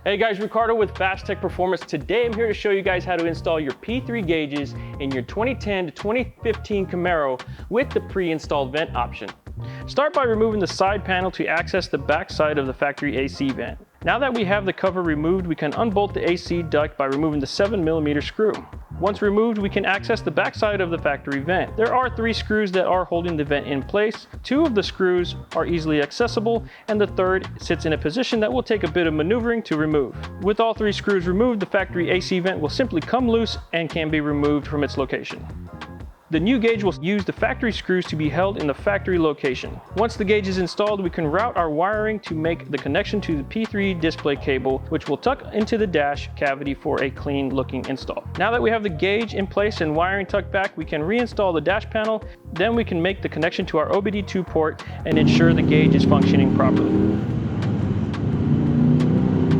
Hey guys, Ricardo with Phastek Performance. Today I'm here to show you guys how to install your P3 gauges in your 2010 to 2015 Camaro with the pre-installed vent option. Start by removing the side panel to access the back side of the factory AC vent. Now that we have the cover removed, we can unbolt the AC duct by removing the 7mm screw. Once removed, we can access the back side of the factory vent. There are 3 screws that are holding the vent in place. 2 of the screws are easily accessible, and the third sits in a position that will take a bit of maneuvering to remove. With all 3 screws removed, the factory AC vent will simply come loose and can be removed from its location. The new gauge will use the factory screws to be held in the factory location. Once the gauge is installed, we can route our wiring to make the connection to the P3 display cable, which will tuck into the dash cavity for a clean looking install. Now that we have the gauge in place and wiring tucked back, we can reinstall the dash panel. Then we can make the connection to our OBD2 port and ensure the gauge is functioning properly.